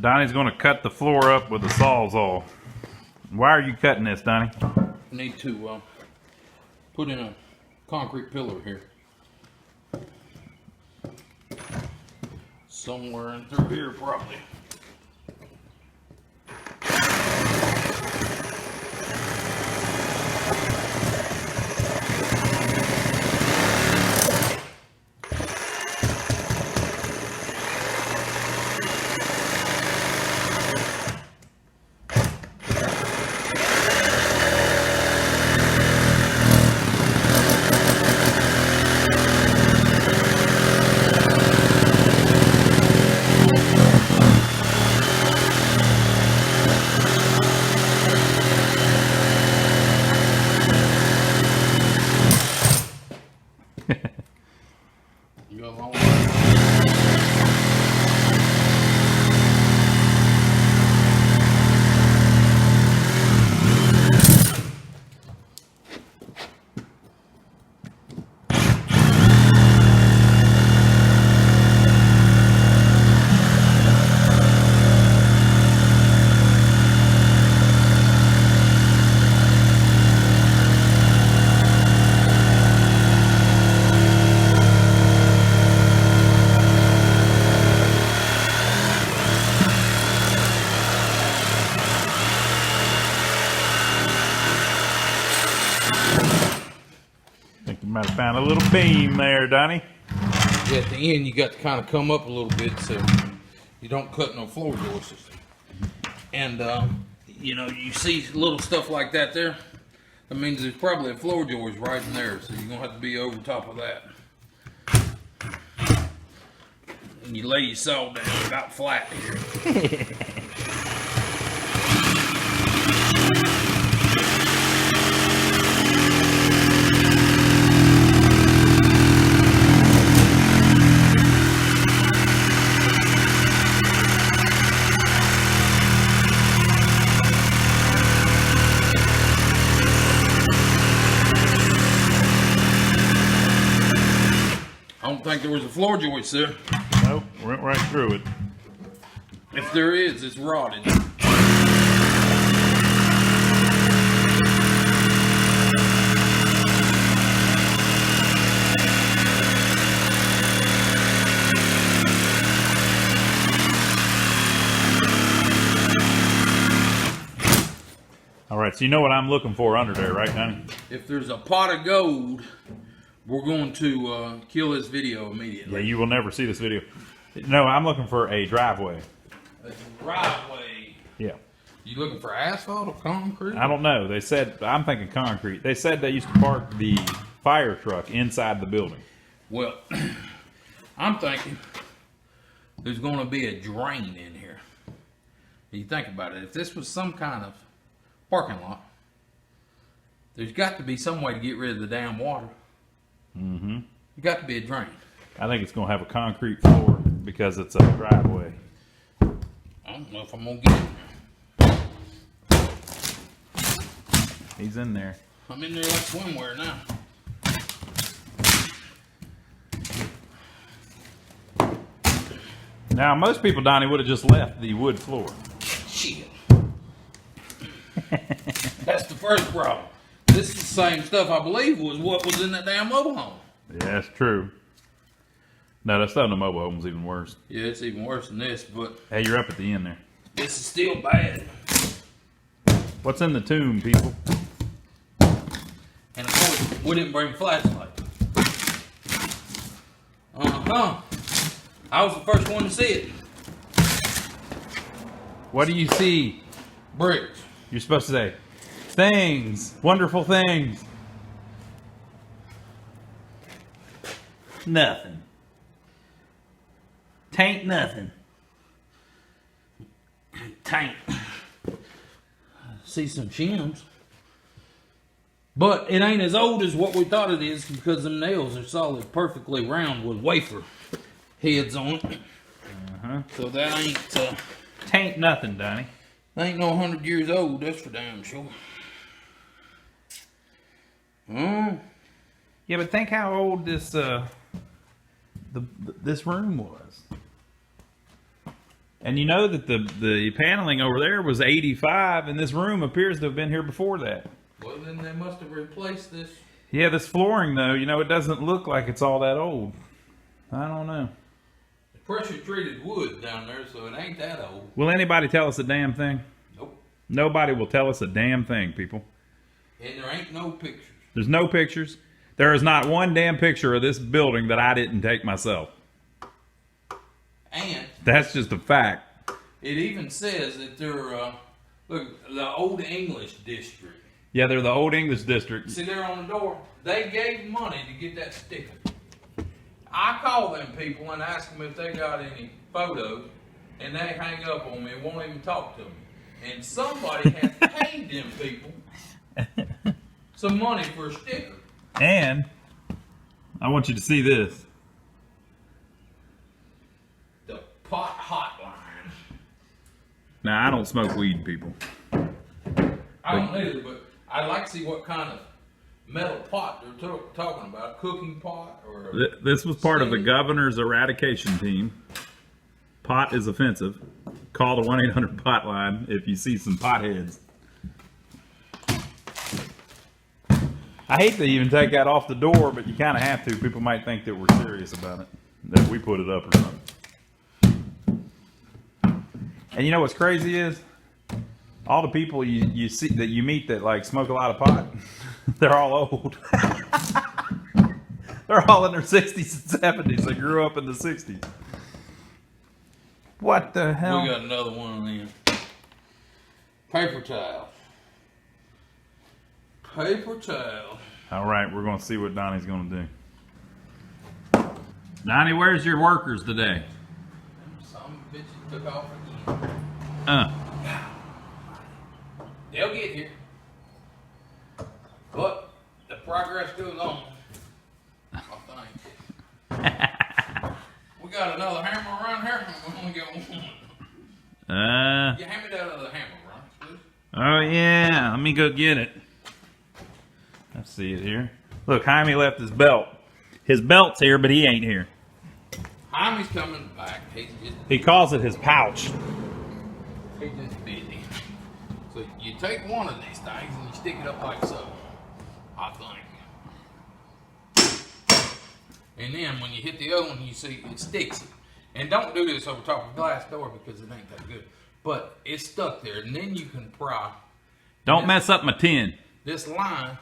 Donnie's going to cut the floor up with a sawzall. Why are you cutting this, Donnie? I need to put in a concrete pillar here. Somewhere in through here, probably. You go a long way. Might have found a little beam there, Donnie. Yeah, at the end, you got to kind of come up a little bit so you don't cut no floor joists. And, you know, you see little stuff like that there. That means there's probably a floor joist right in there. So you're going to have to be over top of that. And you lay your saw down about flat here. I don't think there was a floor joist there. Nope, went right through it. If there is, it's rotted. All right, so you know what I'm looking for under there, right, Donnie? If there's a pot of gold, we're going to kill this video immediately. Yeah, you will never see this video. No, I'm looking for a driveway. A driveway. Yeah. You looking for asphalt or concrete? I don't know. They said, I'm thinking concrete. They said they used to park the fire truck inside the building. Well, I'm thinking there's going to be a drain in here. You think about it. If this was some kind of parking lot, there's got to be some way to get rid of the damn water. Mm-hmm. You got to be a drain. I think it's going to have a concrete floor because it's a driveway. I don't know if I'm going to get it. He's in there. I'm in there like swimwear now. Now, most people, Donnie, would have just left the wood floor. Shit. That's the first problem. This is the same stuff I believe was what was in that damn mobile home. Yeah, that's true. No, that stuff in the mobile home's even worse. Yeah, it's even worse than this, but Hey, you're up at the end there. this is still bad. What's in the tomb, people? And of course, we didn't bring flashlight. I was the first one to see it. What do you see? Bricks. You're supposed to say, things, wonderful things. Nothing. Tain't nothing. Tank. See some shims. But it ain't as old as what we thought it is because them nails are solid, perfectly round with wafer heads on it. So that ain't Tain't nothing, Donnie. ain't no 100 years old, that's for damn sure. Yeah, but think how old this this room was. And you know that the paneling over there was 85, and this room appears to have been here before that. Well, then they must have replaced this. Yeah, this flooring though, you know, it doesn't look like it's all that old. I don't know. Pressure treated wood down there, so it ain't that old. Will anybody tell us a damn thing? Nope. Nobody will tell us a damn thing, people. And there ain't no pictures. There's no pictures. There is not one damn picture of this building that I didn't take myself. And That's just a fact. it even says that they're, look, the Old English District. Yeah, they're the Old English District. See there on the door? They gave money to get that sticker. I call them people and ask them if they got any photos, and they hang up on me and won't even talk to me. And somebody has paid them people some money for a sticker. And I want you to see this. The pot hotline. Now, I don't smoke weed, people. I don't either, but I'd like to see what kind of metal pot they're talking about. A cooking pot or a This was part of the steak? governor's eradication team. Pot is offensive. Call the 1-800-POT line if you see some potheads. I hate to even take that off the door, but you kind of have to. People might think that we're serious about it, that we put it up or something. And you know what's crazy is, all the people you see that you meet that like smoke a lot of pot, they're all old. They're all in their 60s and 70s. They grew up in the 60s. What the hell? We got another one of them. Paper towel. Paper towel. All right, we're going to see what Donnie's going to do. Donnie, where's your workers today? Some bitches took off again. They'll get here. But the progress goes on. I think. We got another hammer around here. We only got one. Yeah, hand me that other hammer, Ron, please. Oh yeah, let me go get it. Let's see it here. Look, Jaime left his belt. His belt's here, but he ain't here. Jaime's coming back. He calls it his pouch. He's just busy. So you take one of these things and you stick it up like so, I think. And then when you hit the other one, you see it sticks it. And don't do this over top of a glass door because it ain't that good. But it's stuck there, and then you can pry. Don't mess up my tin. This line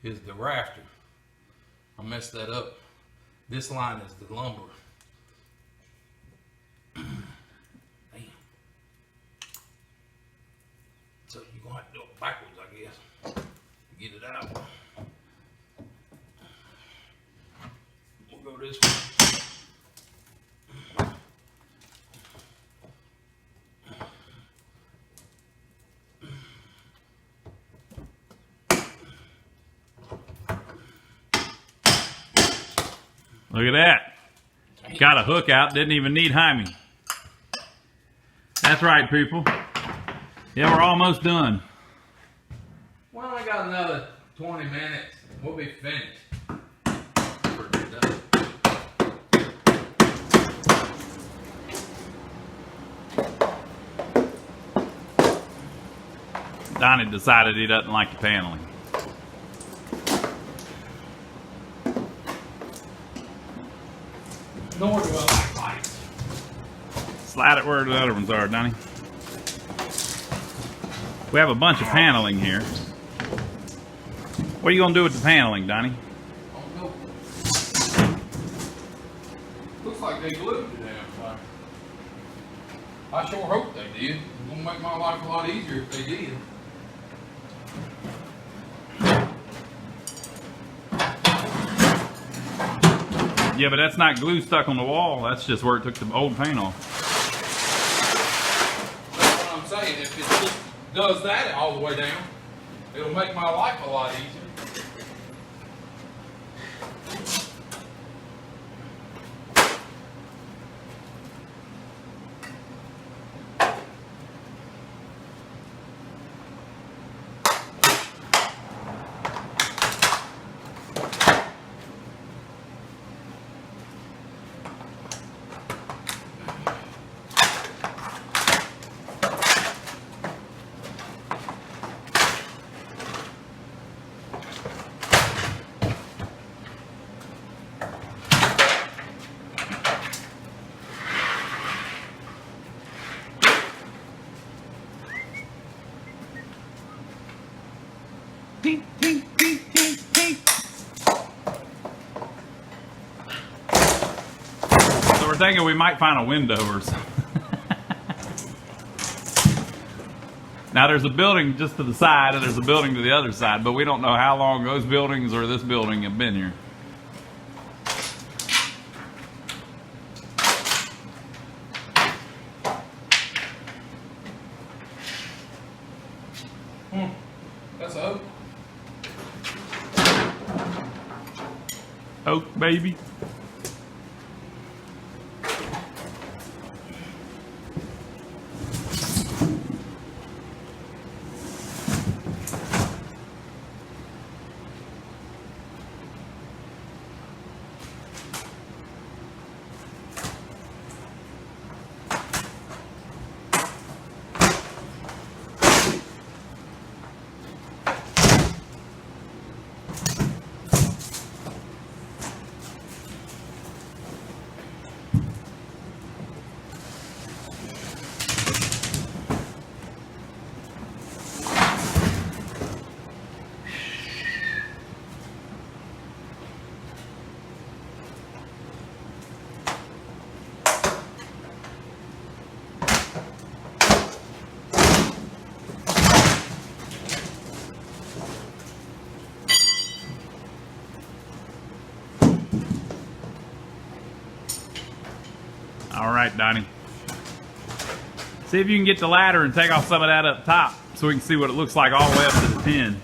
is the rafter. I messed that up. This line is the lumber. Damn. So you're gonna have to do it backwards, I guess, to get it out. We'll go this way. Look at that. Got a hook out, didn't even need Jaime. That's right, people. Yeah, we're almost done. Well, I got another 20 minutes. We'll be finished. Donnie decided he doesn't like the paneling. Nor do I like lights. Slide it where the other ones are, Donnie. We have a bunch of paneling here. What are you going to do with the paneling, Donnie? Oh, no. Looks like they glued the damn thing. I sure hope they did. It's gonna make my life a lot easier if they did. Yeah, but that's not glue stuck on the wall. That's just where it took the old paint off. That's what I'm saying. If it just does that all the way down, it'll make my life a lot easier. We're thinking we might find a window or something. Now there's a building just to the side and there's a building to the other side, but we don't know how long those buildings or this building have been here. That's oak. Oak, baby. All right, Donnie. See if you can get the ladder and take off some of that up top so we can see what it looks like all the way up to the 10.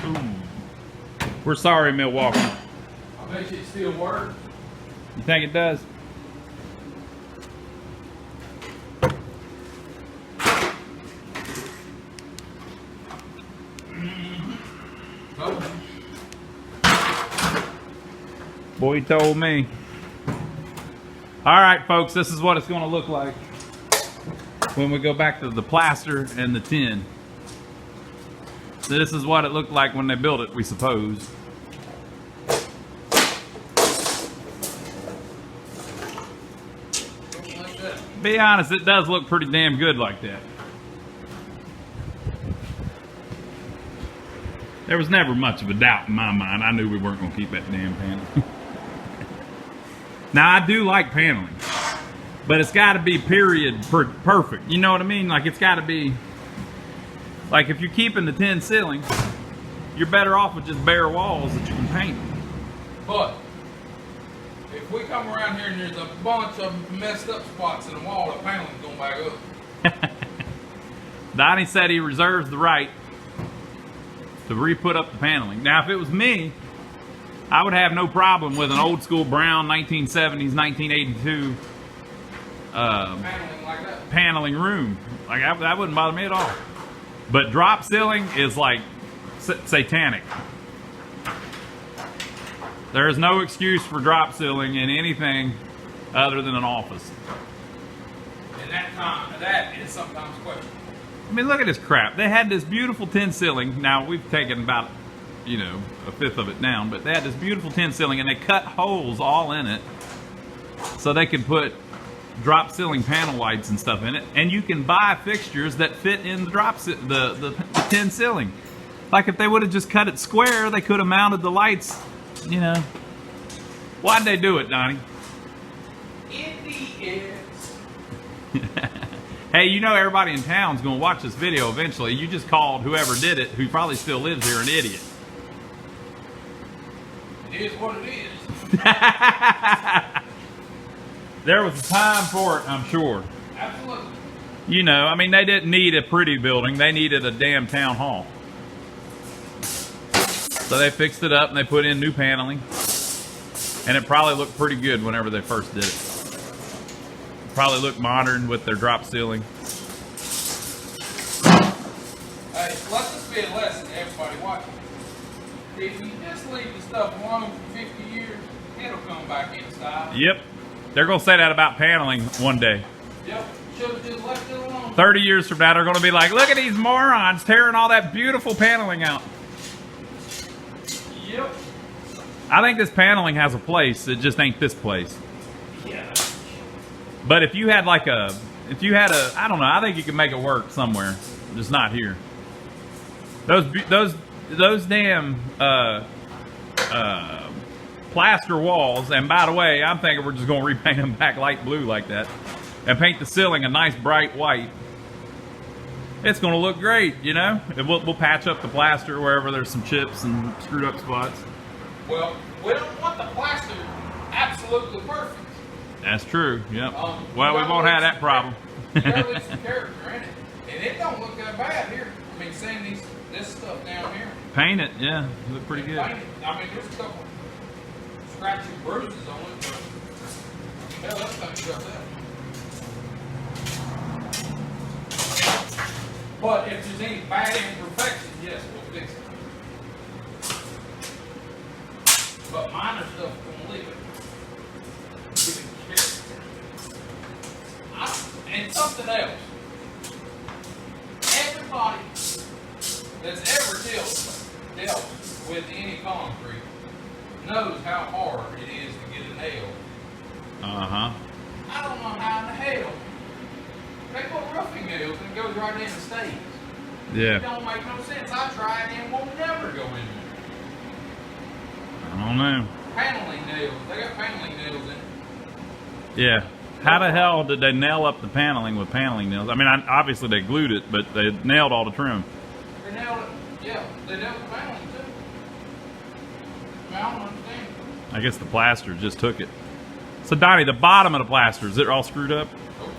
Ooh. We're sorry, Milwaukee. I bet you it still works. You think it does? Boy, he told me. All right, folks, this is what it's going to look like when we go back to the plaster and the tin. This is what it looked like when they built it, we suppose. Like that. Be honest, it does look pretty damn good like that. There was never much of a doubt in my mind. I knew we weren't going to keep that damn panel. Now, I do like paneling, but it's got to be period perfect. You know what I mean? Like, it's got to be, like, if you're keeping the tin ceiling, you're better off with just bare walls that you can paint. But if we come around here and there's a bunch of messed up spots in the wall, the paneling's going back up. Donnie said he reserves the right to re-put up the paneling. Now, if it was me, I would have no problem with an old school brown 1970s, 1982 Paneling like that. paneling room. Like, that wouldn't bother me at all. But drop ceiling is like satanic. There is no excuse for drop ceiling in anything other than an office. And that is sometimes questionable. I mean, look at this crap. They had this beautiful tin ceiling. Now, we've taken about, you know, a fifth of it down, but they had this beautiful tin ceiling and they cut holes all in it so they could put drop ceiling panel lights and stuff in it, and you can buy fixtures that fit in the the tin ceiling. Like, if they would have just cut it square, they could have mounted the lights, you know. Why'd they do it, Donnie? Idiots. Hey, you know everybody in town's gonna watch this video eventually. You just called whoever did it, who probably still lives here, an idiot. It is what it is. There was a time for it, I'm sure. Absolutely. You know, I mean, they didn't need a pretty building. They needed a damn town hall. So they fixed it up and they put in new paneling. And it probably looked pretty good whenever they first did it. Probably looked modern with their drop ceiling. Hey, let this be a lesson to everybody watching. If you just leave the stuff alone for 50 years, it'll come back in style. Yep. They're going to say that about paneling one day. Yep. Should have just left it alone. 30 years from now, they're going to be like, look at these morons tearing all that beautiful paneling out. Yep. I think this paneling has a place. It just ain't this place. Yeah. But if you had like I don't know, I think you can make it work somewhere. Just not here. Those damn plaster walls, and by the way, I'm thinking we're just going to repaint them back light blue like that, and paint the ceiling a nice bright white. It's going to look great, you know? And we'll patch up the plaster wherever there's some chips and screwed up spots. Well, we don't want the plaster absolutely perfect. That's true, yep. Well, we won't have that problem. You gotta leave some character in it. And it don't look that bad here. I mean, seeing this stuff down here. Paint it, yeah, look pretty good. Paint it. I mean, there's a couple scratchy bruises on it, but hell, that's not got that. But if there's any bad imperfections, yes, we'll fix it. But minor stuff, we'll leave it. Give it character. And something else. Everybody that's ever dealt with any concrete knows how hard it is to get a nail. Uh-huh. I don't know how in the hell. They put roofing nails and it goes right in and stays. Yeah. It don't make no sense. I tried and it won't never go in there. I don't know. Paneling nails. They got paneling nails in it. Yeah. How the hell did they nail up the paneling with paneling nails? I mean, obviously they glued it, but they nailed all the trim. They nailed it. Yeah, they nailed the paneling too. I mean, I don't understand. I guess the plaster just took it. So Donnie, the bottom of the plaster, is it all screwed up? Nope.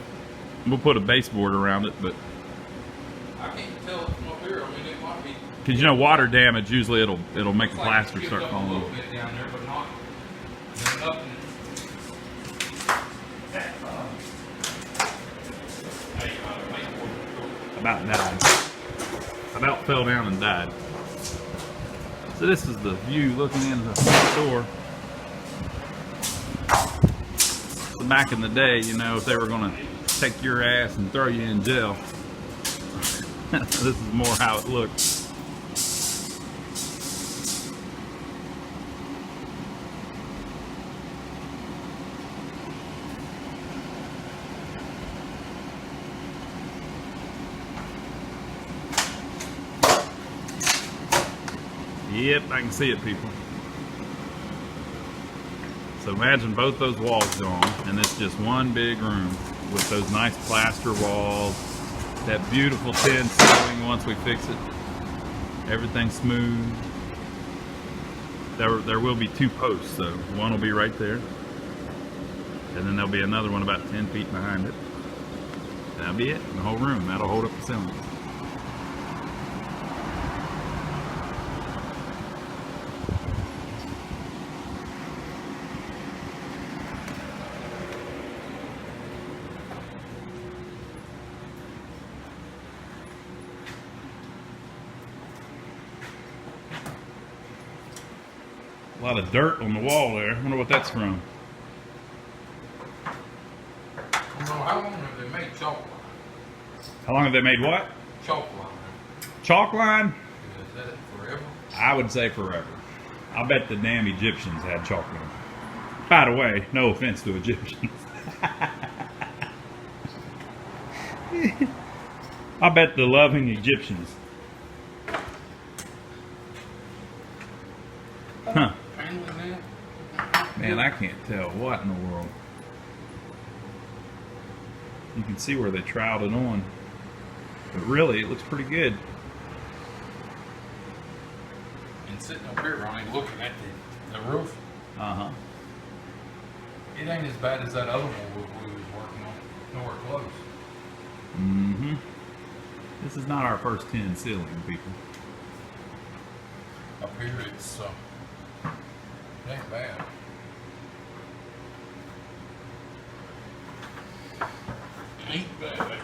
We'll put a baseboard around it, but I can't tell it from up here. I mean, it might be. because you know water damage usually it'll make the Looks like plaster it's start chipped up falling a off. little bit down there, but not nothing. About died. About fell down and died. So this is the view looking into the store. So back in the day, you know, if they were going to take your ass and throw you in jail, this is more how it looked. Yep, I can see it, people. So imagine both those walls gone, and it's just one big room with those nice plaster walls, that beautiful tin ceiling once we fix it. Everything smooth. There will be two posts, though. One will be right there, and then there'll be another one about 10 feet behind it. That'll be it, the whole room. That'll hold up the ceiling. A lot of dirt on the wall there. I wonder what that's from. I don't know, how long have they made chalk line? How long have they made what? Chalk line. Chalk line? Is that it forever? I would say forever. I bet the damn Egyptians had chalk line. By the way, no offense to Egyptians. I bet the loving Egyptians. Huh. Man, I can't tell what in the world. You can see where they troweled it on. But really, it looks pretty good. And sitting up here, Ronnie, looking at the roof, Uh-huh. it ain't as bad as that other one we was working on. Nowhere close. Mm-hmm. This is not our first tin ceiling, people. Up here, it's it ain't bad. Ain't bad.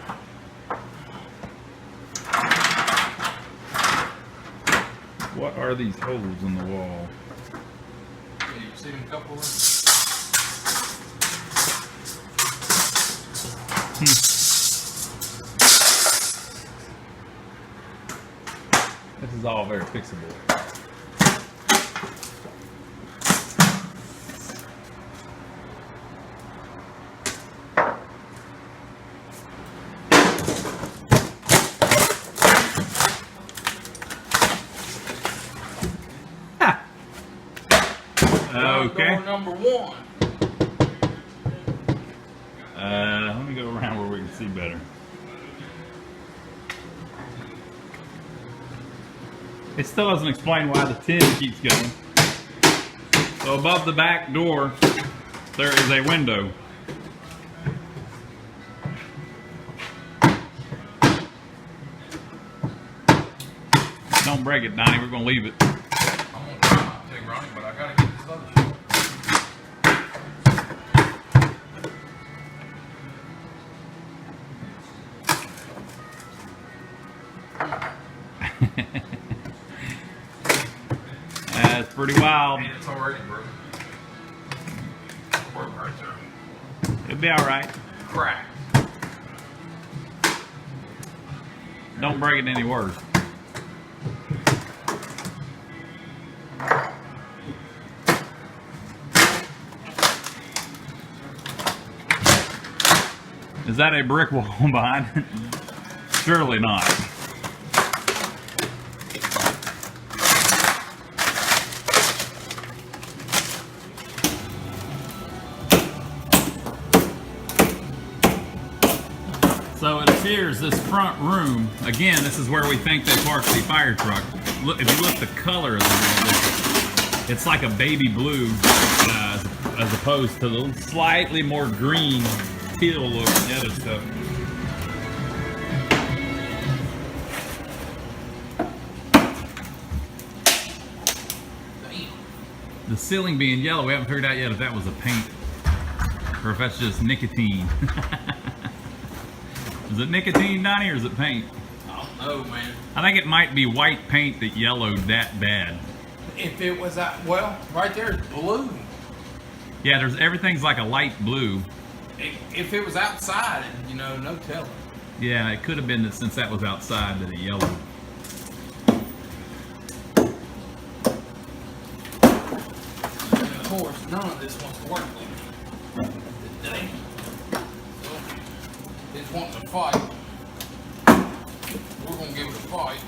What are these holes in the wall? Yeah, you see them couple of them? This is all very fixable. Oh Okay. Door number 1. Let me go around where we can see better. It still doesn't explain why the 10 keeps going. So above the back door, there is a window. Don't break it, Donnie. We're gonna leave it. I'm gonna try not to, Ronnie, but I gotta get this other shit. That's pretty wild. Man, it's already broken. Work right there. It'll be all right. Crack. Don't break it any worse. Is that a brick wall behind it? Surely not. So it appears this front room, again, this is where we think they parked the fire truck. Look, if you look, the color is a little different. It's like a baby blue, as opposed to the slightly more green teal look and the other stuff. The ceiling being yellow, we haven't figured out yet if that was a paint or if that's just nicotine. Is it nicotine, Donnie, or is it paint? I don't know, man. I think it might be white paint that yellowed that bad. If it was well, right there is blue. Yeah, everything's like a light blue. If it was outside, you know, no telling. Yeah, it could have been that since that was outside that it yellowed. And of course, none of this wants to work with me today. So, it's wanting to fight. We're gonna give it a fight.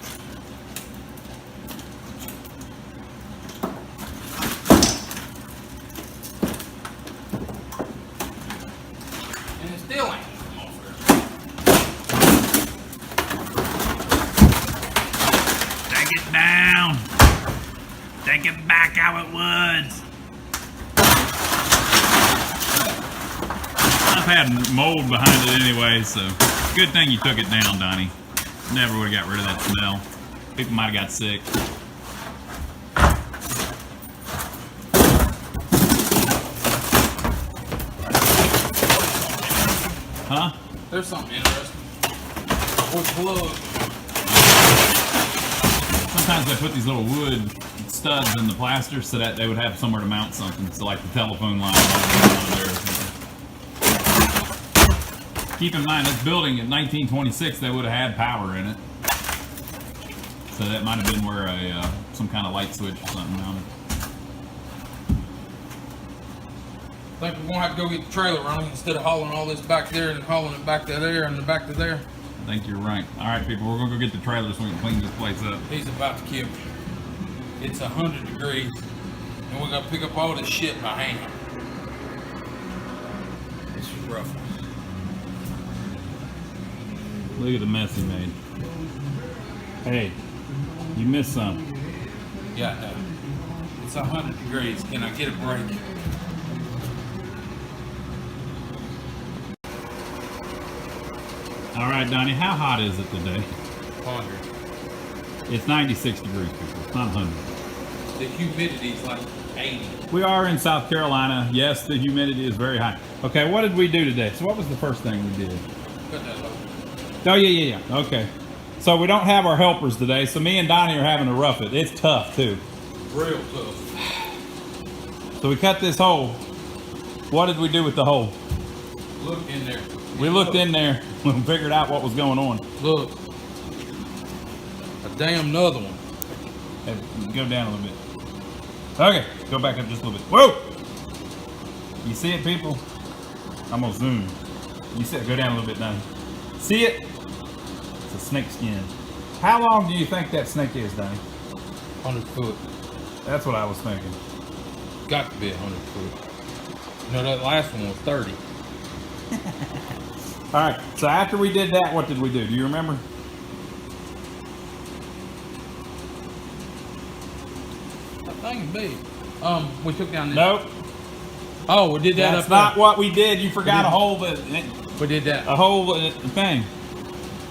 And it still ain't come off there. Take it down. Take it back how it was. I've had mold behind it anyway, so good thing you took it down, Donnie. Never would have got rid of that smell. People might have got sick. Huh? There's something interesting. With plug. Sometimes they put these little wood studs in the plaster so that they would have somewhere to mount something. So like the telephone line on there or something. Keep in mind, this building in 1926, they would have had power in it. So that might have been where some kind of light switch or something mounted. I think we're gonna have to go get the trailer running instead of hauling all this back there and hauling it back to there and the back to there. I think you're right. All right, people, we're gonna go get the trailer so we can clean this place up. He's about to kill me. It's 100 degrees, and we're gonna pick up all this shit by hand. This is rough. Look at the mess he made. Hey, you missed something. Yeah, I know. It's 100 degrees. Can I get a break? All right, Donnie, how hot is it today? 100. It's 96 degrees, people. It's not 100. The humidity's like 80. We are in South Carolina. Yes, the humidity is very high. Okay, what did we do today? So what was the first thing we did? Cut that low. Oh, yeah. Okay. So we don't have our helpers today, so me and Donnie are having to rough it. It's tough, too. Real tough. So we cut this hole. What did we do with the hole? Look in there. We looked in there and figured out what was going on. Look. A damn another one. Hey, go down a little bit. Okay, go back up just a little bit. Whoa! You see it, people? I'm gonna zoom. You see it? Go down a little bit, Donnie. See it? It's a snake skin. How long do you think that snake is, Donnie? 100 foot. That's what I was thinking. got to be 100 foot. You know, that last one was 30. All right. So after we did that, what did we do? Do you remember? That thing big. We took down this. Nope. Oh, we did that That's up not there. what we did. You forgot a whole We did that. thing.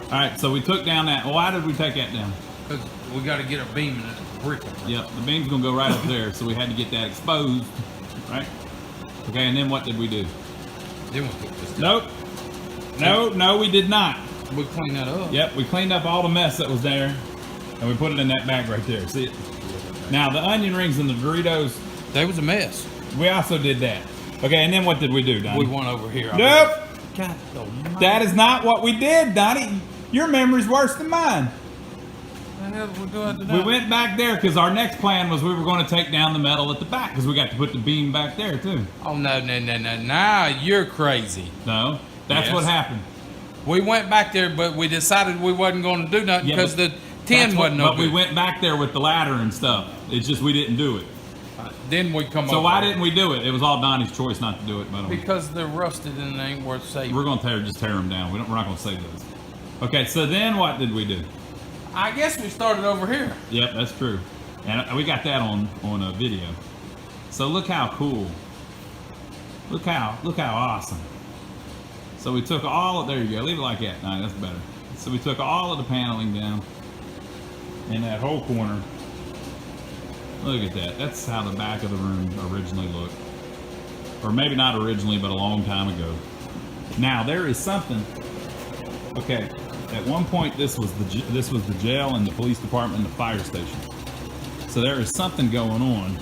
All right. So we took down that. Well, why did we take that down? Because we got to get a beam in it. Brick. Yep. The beam's gonna go right up there. So we had to get that exposed. Right. Okay. And then what did we do? Then we took this down. Nope. No, we did not. We cleaned that up. Yep, we cleaned up all the mess that was there, and we put it in that bag right there. See it? Now, the onion rings and the Doritos, They was a mess. we also did that. Okay, and then what did we do, Donnie? We went over here. Nope! God, almighty. That is not what we did, Donnie. Your memory's worse than mine. What the hell did we do after that? We went back there because our next plan was we were going to take down the metal at the back because we got to put the beam back there, too. Oh, no. Now you're crazy. No, that's Yes. what happened. We went back there, but we decided we wasn't going to do nothing Yeah, because but the tin wasn't no But we good. went back there with the ladder and stuff. It's just we didn't do it. Then we come So over. why didn't we do it? It was all Donnie's choice not to do it, by the way. Because they're rusted and they ain't worth saving. We're going to just tear them down. We're not going to save those. Okay, so then what did we do? I guess we started over here. Yep, that's true. And we got that on a video. So look how cool. Look how awesome. So we took all of, there you go, leave it like that. No, that's better. So we took all of the paneling down in that whole corner. Look at that. That's how the back of the room originally looked. Or maybe not originally, but a long time ago. Now there is something. Okay, at one point this was the jail and the police department and the fire station. So there is something going on.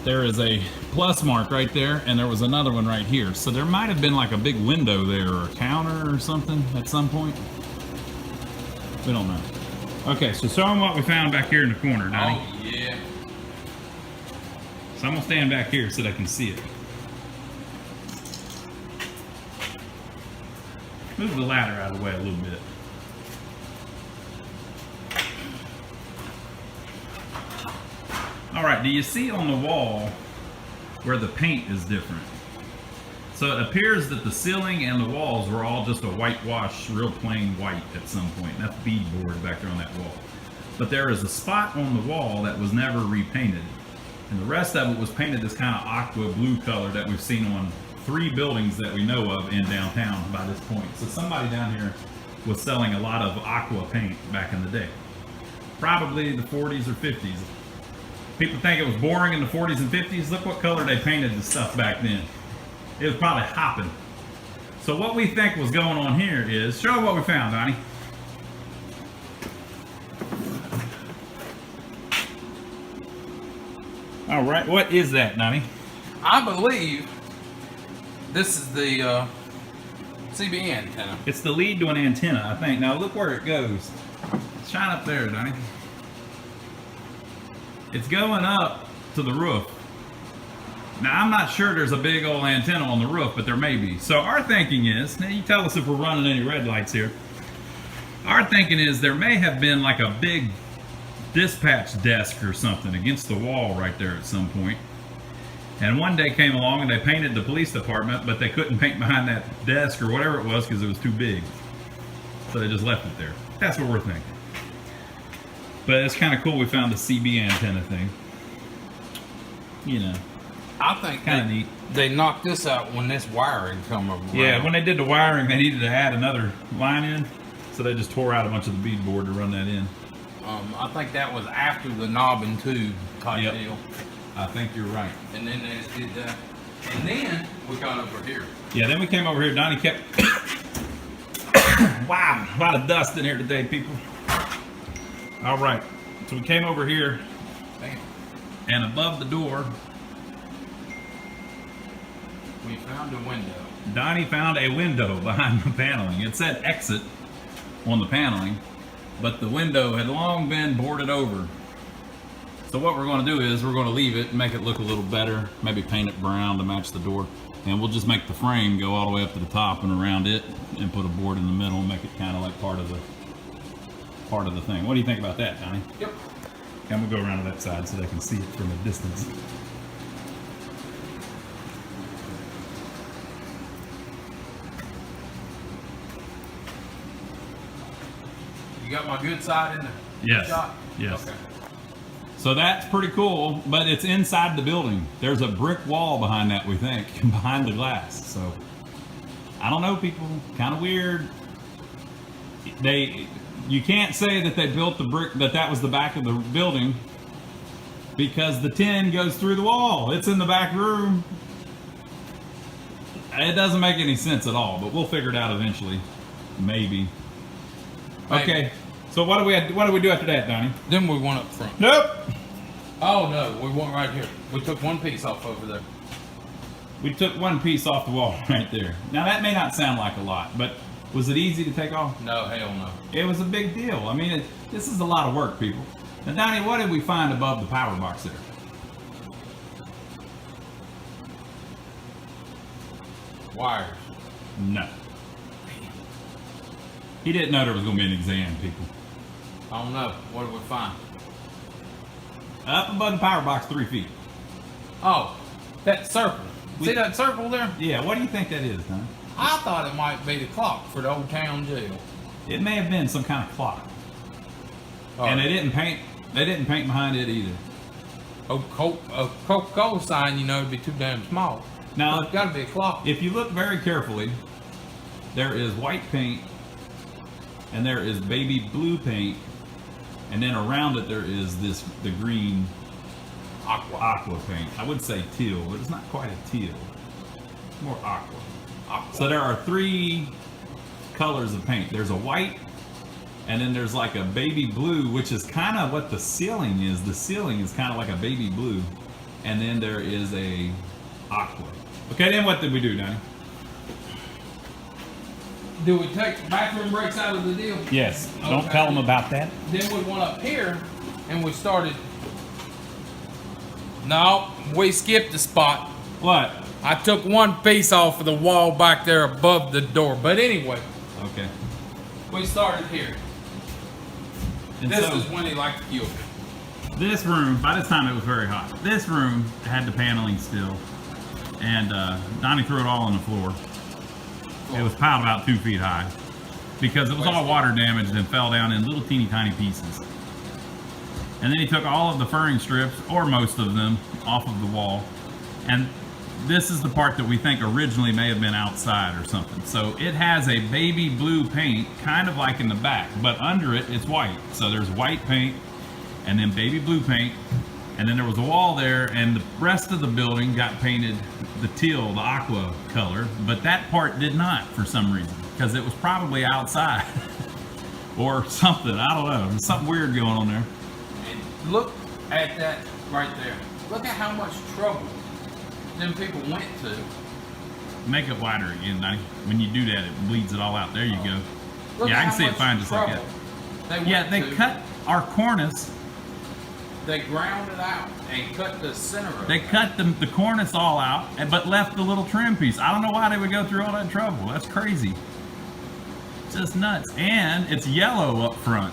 There is a plus mark right there, and there was another one right here. So there might have been like a big window there or a counter or something at some point. We don't know. Okay, so show them what we found back here in the corner, Donnie. Oh, yeah. So I'm gonna stand back here so they can see it. Move the ladder out of the way a little bit. All right, do you see on the wall where the paint is different? So it appears that the ceiling and the walls were all just a whitewash, real plain white at some point. That's beadboard back there on that wall. But there is a spot on the wall that was never repainted. And the rest of it was painted this kind of aqua blue color that we've seen on 3 buildings that we know of in downtown by this point. So somebody down here was selling a lot of aqua paint back in the day. Probably the 40s or 50s. People think it was boring in the 40s and 50s. Look what color they painted the stuff back then. It was probably hopping. So what we think was going on here is, show what we found, Donnie. All right, what is that, Donnie? I believe this is the CB antenna. It's the lead to an antenna, I think. Now look where it goes. Shine up there, Donnie. It's going up to the roof. Now I'm not sure there's a big old antenna on the roof, but there may be. So our thinking is, now you tell us if we're running any red lights here. Our thinking is there may have been like a big dispatch desk or something against the wall right there at some point. And one day came along and they painted the police department, but they couldn't paint behind that desk or whatever it was because it was too big. So they just left it there. That's what we're thinking. But it's kind of cool we found the CB antenna thing. You know, I think kind of neat. they knocked this out when this wiring come around. Yeah, when they did the wiring, they needed to add another line in. So they just tore out a bunch of the beadboard to run that in. I think that was after the knob and tube type Yep. deal. I think you're right. And then they just did that. And then we got over here. Yeah, then we came over here. Donnie kept... Wow, a lot of dust in here today, people. All right, so we came over here, Bam. and above the door, We found a window. Donnie found a window behind the paneling. It said exit on the paneling, but the window had long been boarded over. So what we're going to do is we're going to leave it and make it look a little better, maybe paint it brown to match the door, and we'll just make the frame go all the way up to the top and around it and put a board in the middle and make it kind of like part of the thing. What do you think about that, Donnie? Yep. I'm gonna go around to that side so they can see it from a distance. You got my good side in there? Yes. Shot? Yes. Okay. So that's pretty cool, but it's inside the building. There's a brick wall behind that, we think, behind the glass. So I don't know, people, kind of weird. You can't say that they built the brick, that was the back of the building, because the tin goes through the wall. It's in the back room. It doesn't make any sense at all, but we'll figure it out eventually. Maybe. Okay. So what do we do after that, Donnie? Then we went up front. Nope. Oh no, we went right here. We took one piece off over there. We took one piece off the wall right there. Now that may not sound like a lot, but was it easy to take off? No, hell no. It was a big deal. I mean, this is a lot of work, people. Now, Donnie, what did we find above the power box there? Wires. No. He didn't know there was going to be an exam, people. I don't know. What did we find? Up above the power box, 3 feet. Oh, that circle. See that circle there? Yeah, what do you think that is, Donnie? I thought it might be the clock for the old town jail. It may have been some kind of clock. Oh. And they didn't paint behind it either. A Coca-Cola sign, you know, it'd be too damn small. Now, It's got to be a clock. if you look very carefully, there is white paint, and there is baby blue paint, and then around it there is the green aqua paint. I would say teal, but it's not quite a teal. It's more aqua. So there are 3 colors of paint. There's a white, and then there's like a baby blue, which is kind of what the ceiling is. The ceiling is kind of like a baby blue, and then there is a aqua. Okay, then what did we do, Donnie? Do we take bathroom breaks out of the deal? Yes. Don't Okay. tell them about that. Then we went up here and we started. No, we skipped the spot. What? I took one piece off of the wall back there above the door. But anyway, Okay. we started here. And This so, is when he liked to kill me. this room, by this time it was very hot. This room had the paneling still, and Donnie threw it all on the floor. It was piled about 2 feet high because it was all water damaged and fell down in little teeny tiny pieces. And then he took all of the furring strips, or most of them, off of the wall. And this is the part that we think originally may have been outside or something. So it has a baby blue paint, kind of like in the back, but under it, it's white. So there's white paint, and then baby blue paint, and then there was a wall there, and the rest of the building got painted the teal, the aqua color, but that part did not for some reason, because it was probably outside or something. I don't know. There's something weird going on there. And look at that right there. Look at how much trouble them people went to. Make it wider again, Donnie. When you do that, it bleeds it all out. There you go. Look Yeah, I at can how see it much fine just like trouble that. They Yeah, went they to. cut our cornice. They ground it out and cut the center of They it. cut the cornice all out, but left the little trim piece. I don't know why they would go through all that trouble. That's crazy. Just nuts. And it's yellow up front,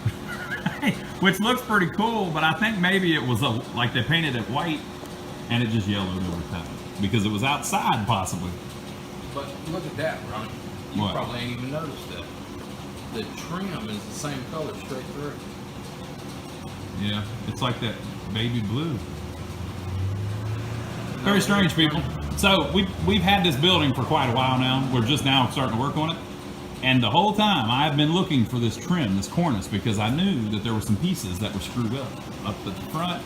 which looks pretty cool, but I think maybe it was like they painted it white and it just yellowed over time because it was outside possibly. But look at that, Ronnie. You What? probably ain't even noticed that. The trim is the same color straight through. Yeah, it's like that baby blue. Very strange, people. So we've had this building for quite a while now. We're just now starting to work on it. And the whole time I've been looking for this trim, this cornice, because I knew that there were some pieces that were screwed up at the front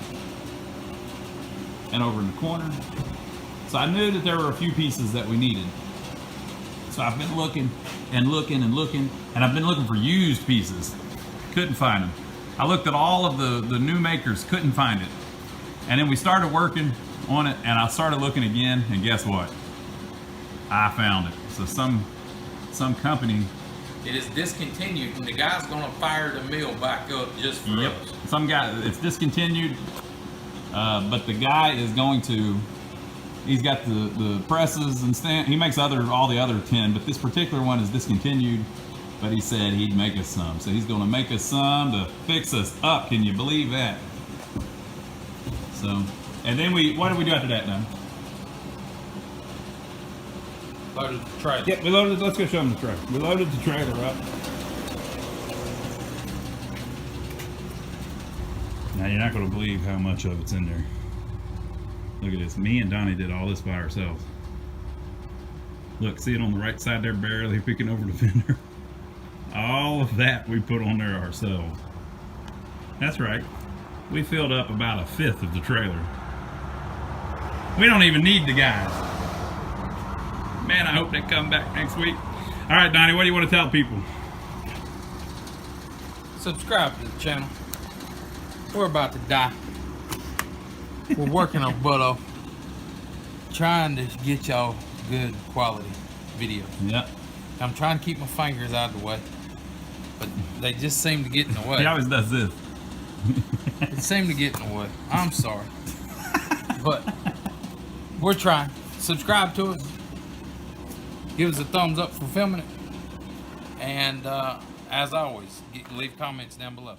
and over in the corner. So I knew that there were a few pieces that we needed. So I've been looking and looking and looking, and I've been looking for used pieces. Couldn't find them. I looked at all of the new makers, couldn't find it. And then we started working on it, and I started looking again, and guess what? I found it. So some company. It is discontinued, and the guy's gonna fire the mill back up just for Yep. us. Some guy. It's discontinued, but the guy is going to. He's got the presses and stand. He makes all the other 10, but this particular one is discontinued. But he said he'd make us some, so he's going to make us some to fix us up. Can you believe that? So, and then what did we do after that now? Loaded the trailer. Yeah, we loaded. Let's go show them the trailer. We loaded the trailer up. Now you're not going to believe how much of it's in there. Look at this. Me and Donnie did all this by ourselves. Look, see it on the right side there, barely peeking over the fender. All of that we put on there ourselves. That's right. We filled up about 1/5 of the trailer. We don't even need the guys. Man, I hope they come back next week. All right, Donnie, what do you want to tell people? Subscribe to the channel. We're about to die. We're working our butt off, trying to get y'all good quality video. Yep. I'm trying to keep my fingers out of the way, but they just seem to get in the way. He always does this. They seem to get in the way. I'm sorry, but we're trying. Subscribe to us. Give us a thumbs up for filming it, and as always, leave comments down below.